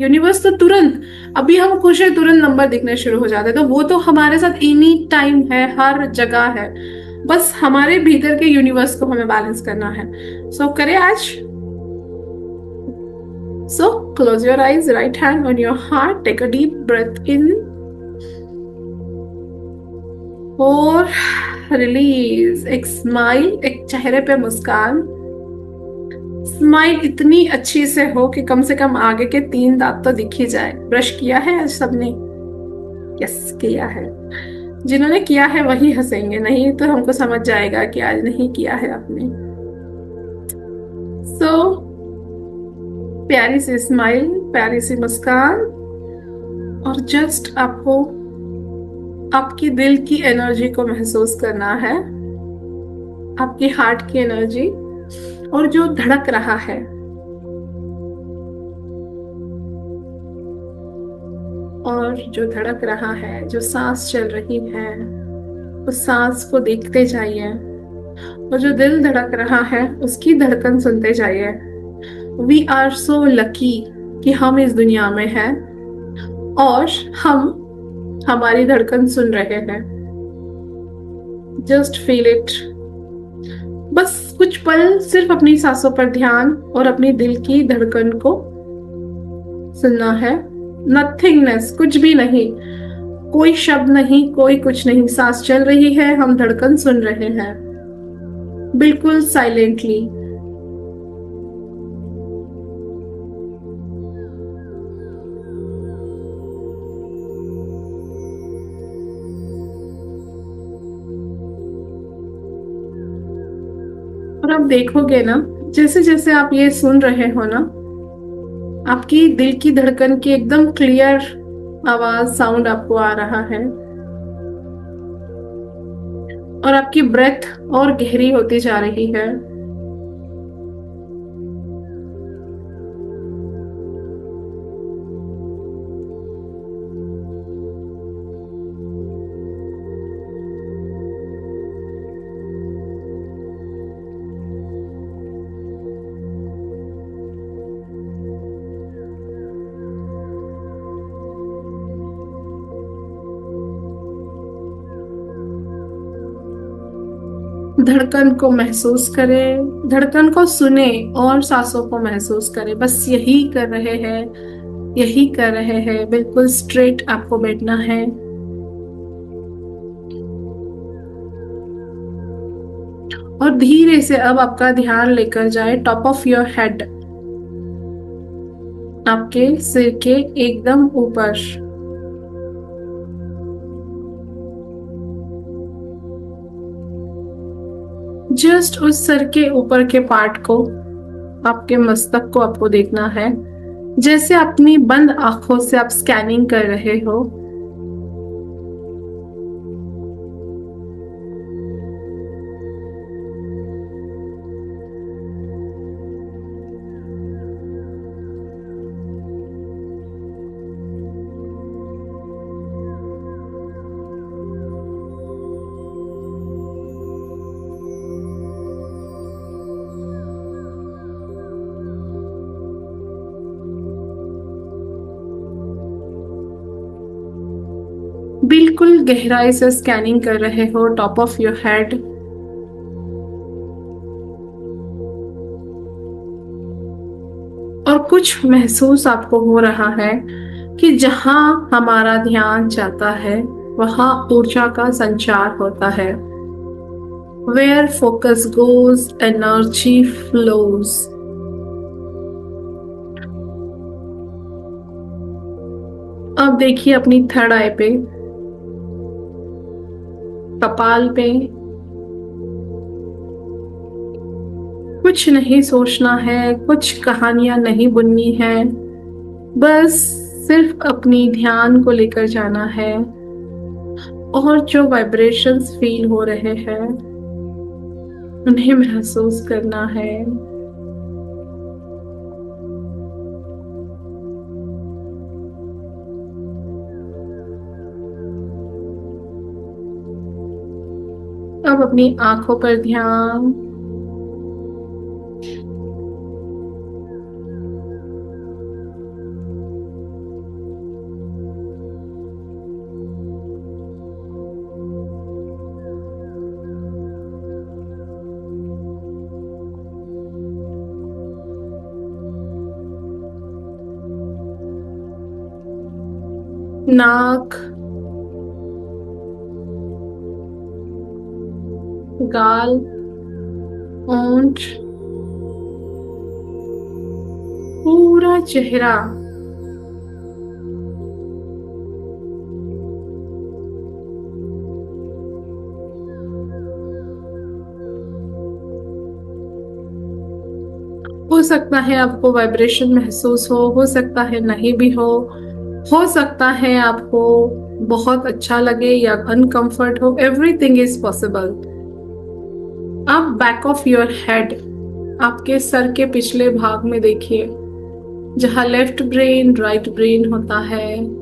Universe तो तुरंत, अभी हम खुश है तुरंत नंबर दिखने शुरू हो जाते हैं, तो वो तो हमारे साथ एनी टाइम है, हर जगह है। बस हमारे भीतर के यूनिवर्स को हमें बैलेंस करना है। सो करें आज। So close your eyes, right hand on your heart, take a deep breath in और रिलीज। एक स्माइल, एक चेहरे पे मुस्कान। स्माइल इतनी अच्छी से हो कि कम से कम आगे के 3 दांत तो दिख ही जाए। ब्रश किया है आज सबने? यस किया है। जिन्होंने किया है वही हंसेंगे, नहीं तो हमको समझ जाएगा कि आज नहीं किया है आपने। सो प्यारी सी स्माइल, प्यारी सी मुस्कान, और जस्ट आपको आपकी दिल की एनर्जी को महसूस करना है, आपकी हार्ट की एनर्जी, और जो धड़क रहा है, और जो धड़क रहा है, जो सांस चल रही है, उस सांस को देखते जाइए, और जो दिल धड़क रहा है उसकी धड़कन सुनते जाइए। वी आर सो लकी कि हम इस दुनिया में हैं और हम हमारी धड़कन सुन रहे हैं। Just feel it. बस कुछ पल सिर्फ अपनी सांसों पर ध्यान और अपनी दिल की धड़कन को सुनना है। नथिंगनेस, कुछ भी नहीं, कोई शब्द नहीं, कोई कुछ नहीं। सांस चल रही है, हम धड़कन सुन रहे हैं, बिल्कुल साइलेंटली। और आप देखोगे ना, जैसे जैसे आप ये सुन रहे हो ना, आपकी दिल की धड़कन की एकदम क्लियर आवाज, साउंड आपको आ रहा है, और आपकी ब्रेथ और गहरी होती जा रही है। धड़कन को महसूस करें, धड़कन को सुने और सांसों को महसूस करें। बस यही कर रहे हैं, यही कर रहे हैं। बिल्कुल स्ट्रेट आपको बैठना है, और धीरे से अब आपका ध्यान लेकर जाए टॉप ऑफ योर हेड, आपके सिर के एकदम ऊपर। जस्ट उस सर के ऊपर के पार्ट को, आपके मस्तक को आपको देखना है, जैसे अपनी बंद आंखों से आप स्कैनिंग कर रहे हो। बिल्कुल गहराई से स्कैनिंग कर रहे हो टॉप ऑफ योर हेड, और कुछ महसूस आपको हो रहा है कि जहां हमारा ध्यान जाता है वहां ऊर्जा का संचार होता है। Where focus goes, energy flows. अब देखिए अपनी थर्ड आई पे, कपाल पे। कुछ नहीं सोचना है, कुछ कहानियां नहीं बुननी है, बस सिर्फ अपनी ध्यान को लेकर जाना है, और जो वाइब्रेशंस फील हो रहे हैं उन्हें महसूस करना है। अब अपनी आंखों पर ध्यान, नाक, गाल, होंठ, पूरा चेहरा। हो सकता है आपको वाइब्रेशन महसूस हो सकता है नहीं भी हो सकता है आपको बहुत अच्छा लगे या अनकंफर्ट हो, एवरीथिंग इज पॉसिबल। अब बैक ऑफ योर हेड, आपके सर के पिछले भाग में देखिए, जहाँ लेफ्ट ब्रेन राइट ब्रेन होता है।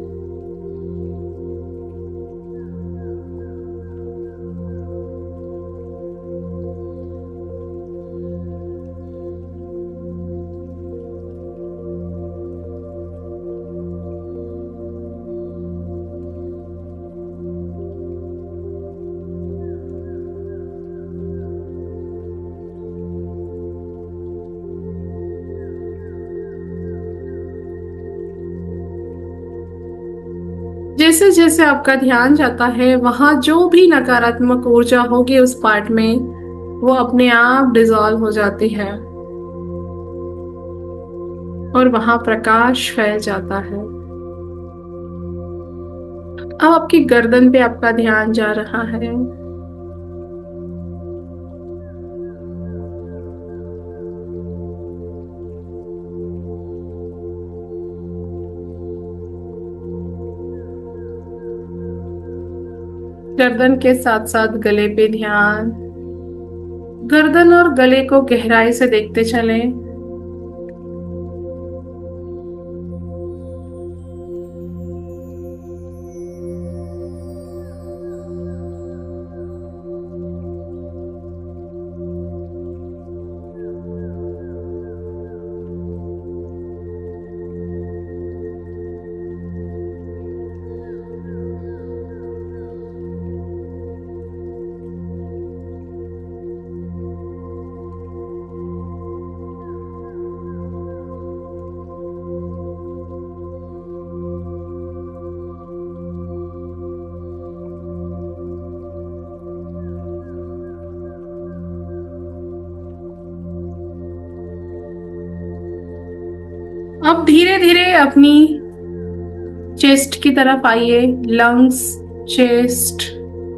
जैसे जैसे आपका ध्यान जाता है, वहां जो भी नकारात्मक ऊर्जा होगी उस पार्ट में, वो अपने आप डिसॉल्व हो जाती है और वहां प्रकाश फैल जाता है। अब आपकी गर्दन पे आपका ध्यान जा रहा है। गर्दन के साथ साथ गले पे ध्यान। गर्दन और गले को गहराई से देखते चलें। अब धीरे धीरे अपनी चेस्ट की तरफ आइए। लंग्स, चेस्ट,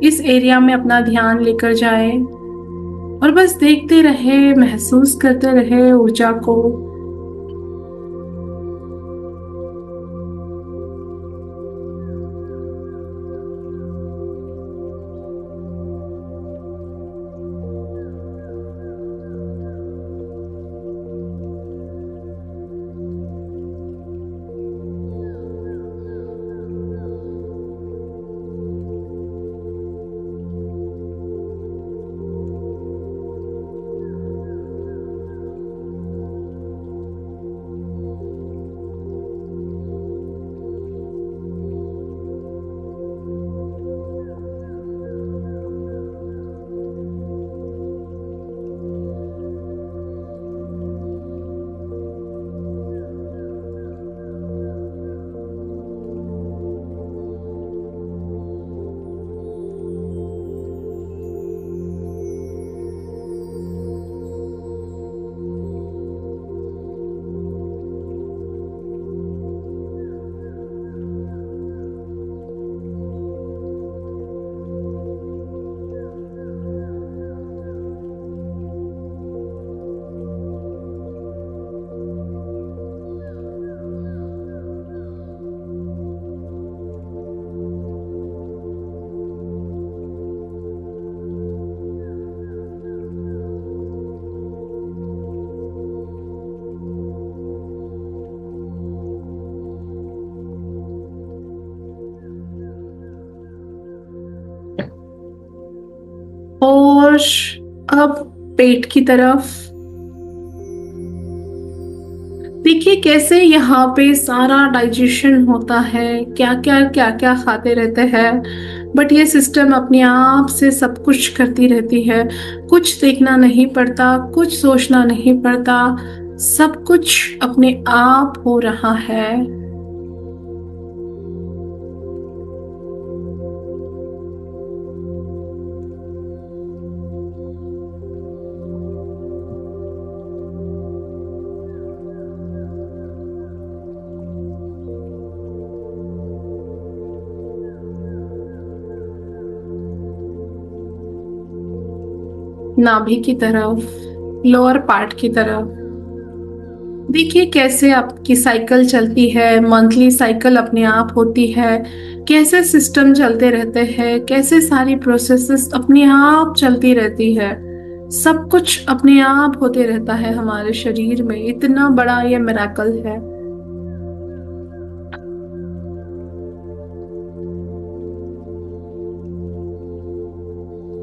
इस एरिया में अपना ध्यान लेकर जाए और बस देखते रहे, महसूस करते रहे ऊर्जा को। और अब पेट की तरफ देखिए, कैसे यहाँ पे सारा डाइजेशन होता है, क्या क्या क्या क्या खाते रहते हैं, बट ये सिस्टम अपने आप से सब कुछ करती रहती है। कुछ देखना नहीं पड़ता, कुछ सोचना नहीं पड़ता, सब कुछ अपने आप हो रहा है। नाभि की तरफ, लोअर पार्ट की तरफ। देखिए कैसे आपकी साइकिल चलती है, मंथली साइकिल अपने आप होती है, कैसे सिस्टम चलते रहते हैं, कैसे सारी प्रोसेसेस अपने आप चलती रहती है। सब कुछ अपने आप होते रहता है हमारे शरीर में, इतना बड़ा ये मिरेकल है।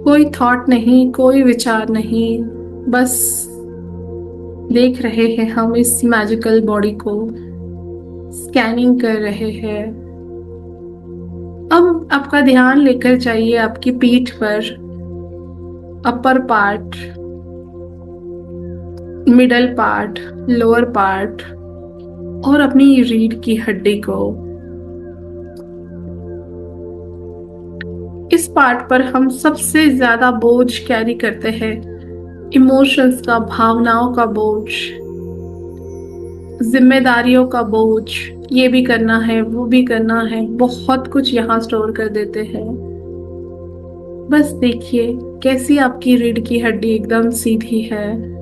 कोई थॉट नहीं, कोई विचार नहीं, बस देख रहे हैं हम इस मैजिकल बॉडी को, स्कैनिंग कर रहे हैं। अब आपका ध्यान लेकर जाइए आपकी पीठ पर, upper part, middle part, lower part और अपनी रीढ़ की हड्डी को। इस पार्ट पर हम सबसे ज्यादा बोझ कैरी करते हैं, इमोशंस का, भावनाओं का बोझ, जिम्मेदारियों का बोझ। ये भी करना है, वो भी करना है, बहुत कुछ यहाँ स्टोर कर देते हैं। बस देखिए कैसी आपकी रीढ़ की हड्डी एकदम सीधी है।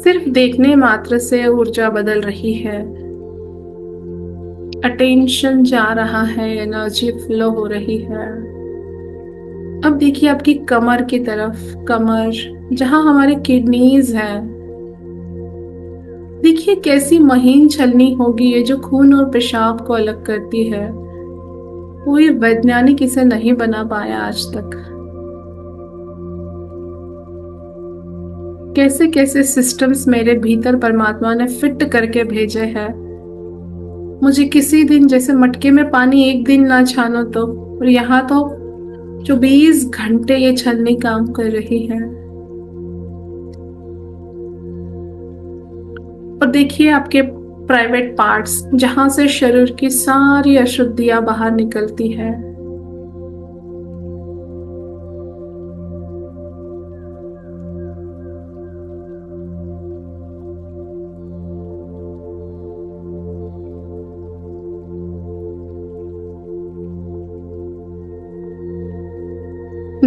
सिर्फ देखने मात्र से ऊर्जा बदल रही है, अटेंशन जा रहा है, एनर्जी फ्लो हो रही है। अब देखिए आपकी कमर की तरफ, कमर जहां हमारे किडनीज हैं। देखिए कैसी महीन छलनी होगी ये, जो खून और पेशाब को अलग करती है। कोई वैज्ञानिक इसे नहीं बना पाया आज तक। कैसे कैसे सिस्टम्स मेरे भीतर परमात्मा ने फिट करके भेजे हैं। मुझे किसी दिन जैसे मटके में पानी एक दिन ना छानो तो, और यहाँ तो 24 घंटे ये छलनी काम कर रही है। और देखिए आपके प्राइवेट पार्ट्स, जहां से शरीर की सारी अशुद्धियां बाहर निकलती है।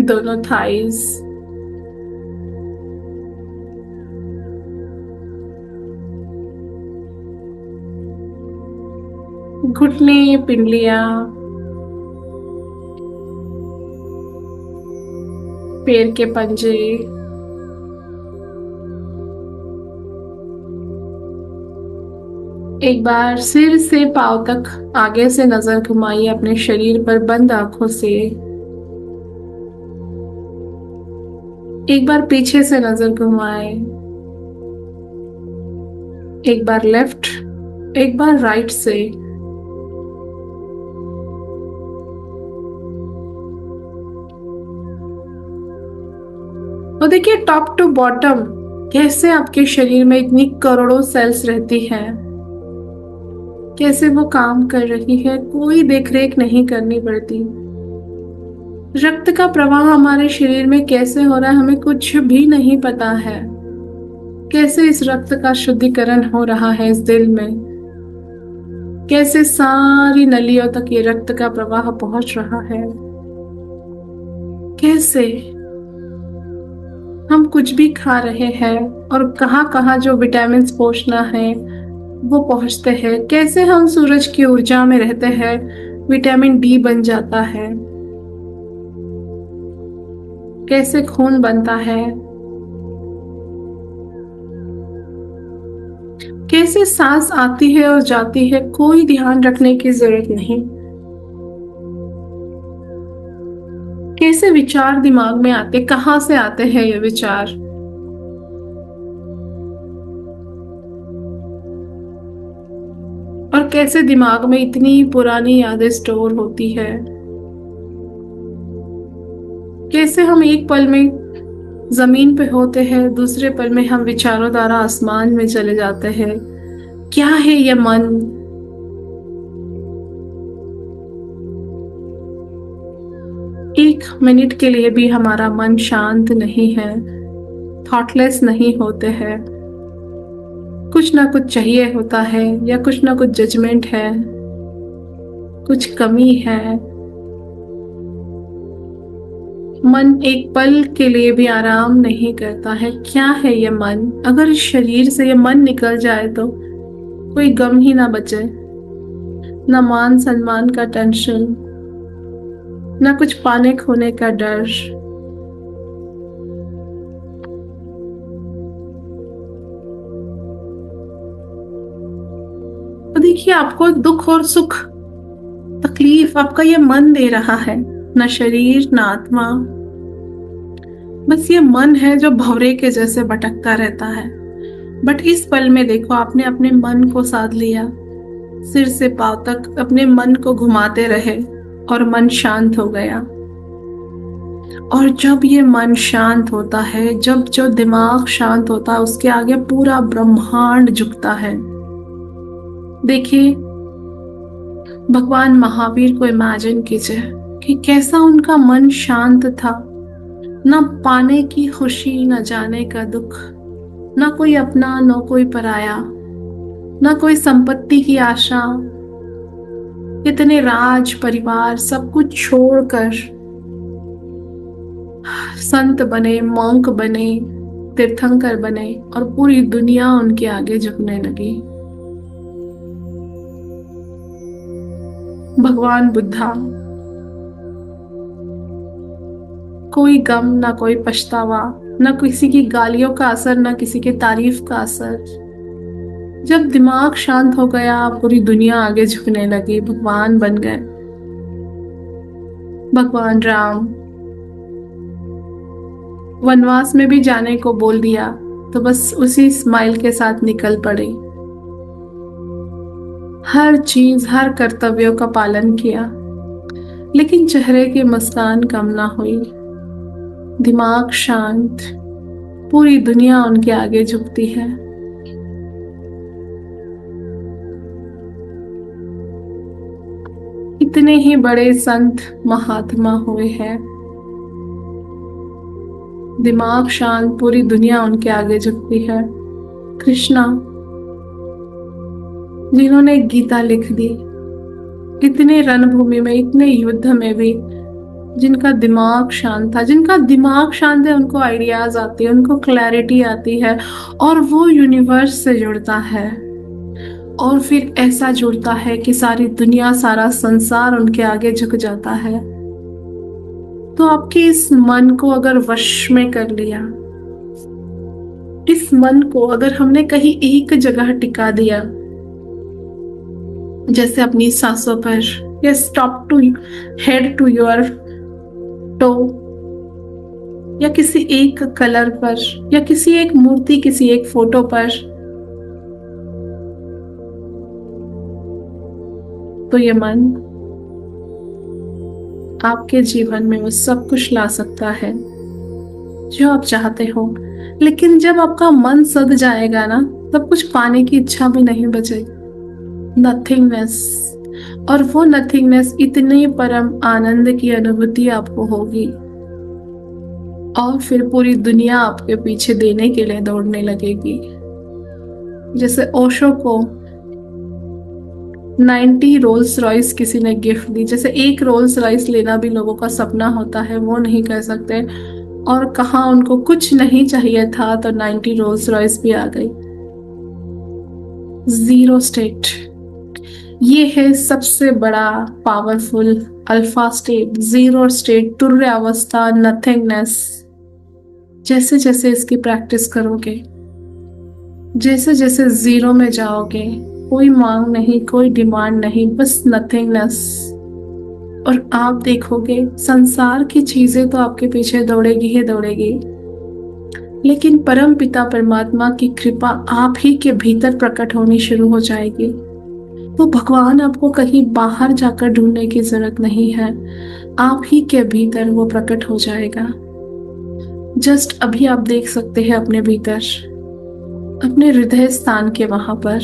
दोनों थाइज, घुटने, पिंडलियां, पैर के पंजे, एक बार सिर से पांव तक आगे से नजर घुमाइए अपने शरीर पर बंद आंखों से। एक बार पीछे से नजर घुमाए, एक बार लेफ्ट, एक बार राइट से। और देखिए टॉप टू बॉटम कैसे आपके शरीर में इतनी करोड़ों सेल्स रहती हैं, कैसे वो काम कर रही है, कोई देखरेख नहीं करनी पड़ती। रक्त का प्रवाह हमारे शरीर में कैसे हो रहा है हमें कुछ भी नहीं पता है। कैसे इस रक्त का शुद्धिकरण हो रहा है इस दिल में, कैसे सारी नलियों तक ये रक्त का प्रवाह पहुंच रहा है। कैसे हम कुछ भी खा रहे हैं और कहाँ कहाँ जो विटामिन पहुंचना है वो पहुंचते हैं। कैसे हम सूरज की ऊर्जा में रहते हैं, विटामिन डी बन जाता है। कैसे खून बनता है, कैसे सांस आती है और जाती है, कोई ध्यान रखने की जरूरत नहीं। कैसे विचार दिमाग में आते, कहाँ से आते हैं ये विचार। और कैसे दिमाग में इतनी पुरानी यादें स्टोर होती है। कैसे हम एक पल में जमीन पे होते हैं, दूसरे पल में हम विचारों द्वारा आसमान में चले जाते हैं। क्या है ये मन। एक मिनट के लिए भी हमारा मन शांत नहीं है, थॉटलेस नहीं होते हैं। कुछ ना कुछ चाहिए होता है, या कुछ ना कुछ जजमेंट है, कुछ कमी है। मन एक पल के लिए भी आराम नहीं करता है। क्या है ये मन? अगर इस शरीर से ये मन निकल जाए तो कोई गम ही ना बचे, ना मान सम्मान का टेंशन, ना कुछ पाने खोने का डर। तो देखिए, आपको दुख और सुख, तकलीफ आपका ये मन दे रहा है, ना शरीर ना आत्मा। बस ये मन है जो भंवरे के जैसे भटकता रहता है। बट इस पल में देखो, आपने अपने मन को साध लिया, सिर से पांव तक अपने मन को घुमाते रहे और मन शांत हो गया। और जब ये मन शांत होता है, जब जो दिमाग शांत होता है, उसके आगे पूरा ब्रह्मांड झुकता है। देखिए, भगवान महावीर को इमेजिन कीजिए कि कैसा उनका मन शांत था। ना पाने की खुशी, ना जाने का दुख, ना कोई अपना ना कोई पराया, ना कोई संपत्ति की आशा। इतने राज परिवार सब कुछ छोड़कर संत बने, मॉन्क बने, तीर्थंकर बने, और पूरी दुनिया उनके आगे झुकने लगी। भगवान बुद्धा, कोई गम ना कोई पछतावा, ना किसी की गालियों का असर, ना किसी के तारीफ का असर। जब दिमाग शांत हो गया, पूरी दुनिया आगे झुकने लगी, भगवान बन गए। भगवान राम वनवास में भी जाने को बोल दिया तो बस उसी स्माइल के साथ निकल पड़े। हर चीज, हर कर्तव्यों का पालन किया, लेकिन चेहरे की मुस्कान कम ना हुई। दिमाग शांत, पूरी दुनिया उनके आगे झुकती है। इतने ही बड़े संत महात्मा हुए हैं, दिमाग शांत, पूरी दुनिया उनके आगे झुकती है। कृष्णा, जिन्होंने गीता लिख दी, इतने रणभूमि में, इतने युद्ध में भी जिनका दिमाग शांत था, जिनका दिमाग शांत है, उनको आइडियाज आती है, उनको क्लैरिटी आती है, और वो यूनिवर्स से जुड़ता है, और फिर ऐसा जुड़ता है कि सारी दुनिया, सारा संसार उनके आगे झुक जाता है। तो आपके इस मन को अगर वश में कर लिया, इस मन को अगर हमने कहीं एक जगह टिका दिया, जैसे अपनी सांसों पर, या stop to head to your toe, या किसी एक कलर पर, या किसी एक मूर्ति, किसी एक फोटो पर, तो ये मन आपके जीवन में वो सब कुछ ला सकता है जो आप चाहते हो। लेकिन जब आपका मन सद जाएगा ना, तब कुछ पाने की इच्छा भी नहीं बचेगी। नथिंगनेस, और वो नथिंगनेस इतनी परम आनंद की अनुभूति आपको होगी, और फिर पूरी दुनिया आपके पीछे देने के लिए दौड़ने लगेगी। जैसे ओशो को 90 रोल्स रॉयस किसी ने गिफ्ट दी, जैसे एक रोल्स रॉयस लेना भी लोगों का सपना होता है, वो नहीं कर सकते। और कहा उनको कुछ नहीं चाहिए था तो 90 रोल्स रॉयस भी आ गई। जीरो स्टेट, ये है सबसे बड़ा powerful alpha state, zero state, तुर्य अवस्था, नथिंगनेस। जैसे जैसे इसकी प्रैक्टिस करोगे, जैसे जैसे जीरो में जाओगे, कोई मांग नहीं, कोई डिमांड नहीं, बस नथिंगनेस, और आप देखोगे संसार की चीजें तो आपके पीछे दौड़ेगी ही दौड़ेगी, लेकिन परम पिता परमात्मा की कृपा आप ही के भीतर प्रकट होनी शुरू हो जाएगी। तो भगवान आपको कहीं बाहर जाकर ढूंढने की जरूरत नहीं है, आप ही के भीतर वो प्रकट हो जाएगा। जस्ट अभी आप देख सकते हैं अपने भीतर, अपने हृदय स्थान के वहां पर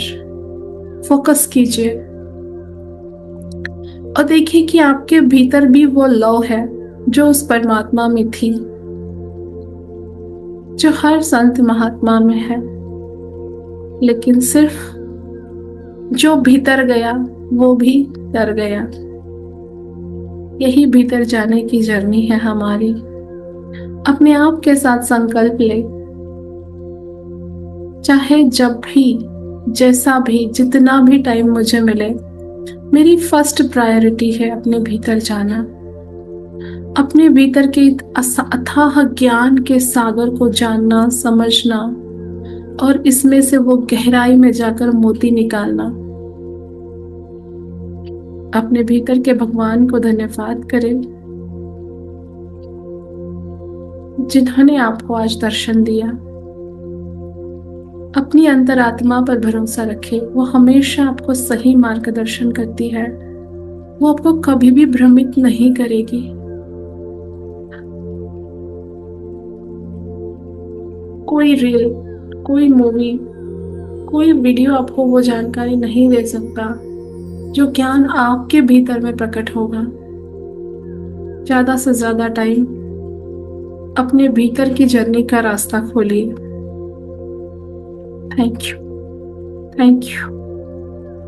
फोकस कीजिए, और देखिए कि आपके भीतर भी वो लौ है जो उस परमात्मा में थी, जो हर संत महात्मा में है। लेकिन सिर्फ जो भीतर गया वो भी डर गया। यही भीतर जाने की जर्नी है हमारी। अपने आप के साथ संकल्प ले, चाहे जब भी, जैसा भी, जितना भी टाइम मुझे मिले, मेरी फर्स्ट प्रायोरिटी है अपने भीतर जाना, अपने भीतर के अथाह ज्ञान के सागर को जानना, समझना और इसमें से वो गहराई में जाकर मोती निकालना। अपने भीतर के भगवान को धन्यवाद करें जिन्होंने आपको आज दर्शन दिया। अपनी अंतरात्मा पर भरोसा रखें, वो हमेशा आपको सही मार्गदर्शन करती है। वो आपको कभी भी भ्रमित नहीं करेगी। कोई रील, कोई मूवी, कोई वीडियो आपको वो जानकारी नहीं दे सकता जो ज्ञान आपके भीतर में प्रकट होगा। ज्यादा से ज्यादा टाइम अपने भीतर की जर्नी का रास्ता खोलिए। Thank you, thank you,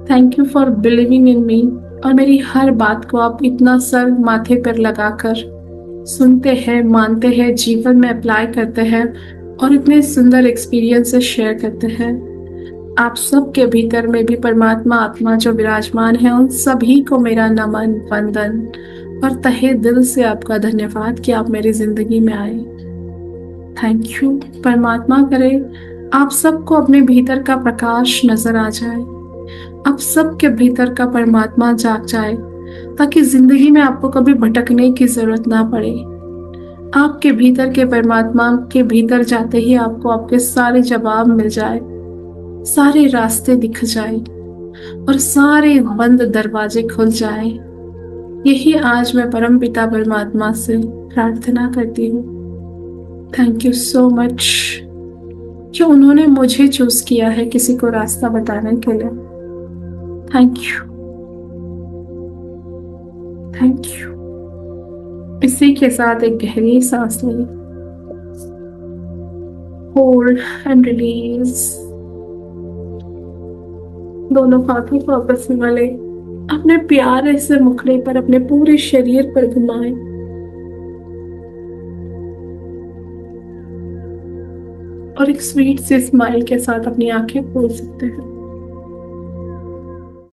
thank you for believing in me. और मेरी हर बात को आप इतना सर माथे पर लगाकर सुनते हैं, मानते हैं, जीवन में अप्लाई करते हैं और इतने सुंदर एक्सपीरियंसेस शेयर करते हैं। आप सबके भीतर में भी परमात्मा आत्मा जो विराजमान है, उन सभी को मेरा नमन, वंदन और तहे दिल से आपका धन्यवाद कि आप मेरी जिंदगी में आए। Thank you. परमात्मा करे आप सबको अपने भीतर का प्रकाश नजर आ जाए, आप सबके भीतर का परमात्मा जाग जाए, ताकि जिंदगी में आपको कभी भटकने की जरूरत ना पड़े। आपके भीतर के परमात्मा के भीतर जाते ही आपको आपके सारे जवाब मिल जाए, सारे रास्ते दिख जाए और सारे बंद दरवाजे खुल जाए। यही आज मैं परम पिता परमात्मा से प्रार्थना करती हूँ। थैंक यू सो मच कि उन्होंने मुझे चूज किया है किसी को रास्ता बताने के लिए। Thank you, thank you. इसी के साथ एक गहरी सांस लें, होल्ड एंड रिलीज। दोनों हाथों को आपस में मले, अपने प्यारे से मुखड़े पर, अपने पूरे शरीर पर घुमाएं और एक स्वीट से स्माइल के साथ अपनी आंखें खोल सकते हैं।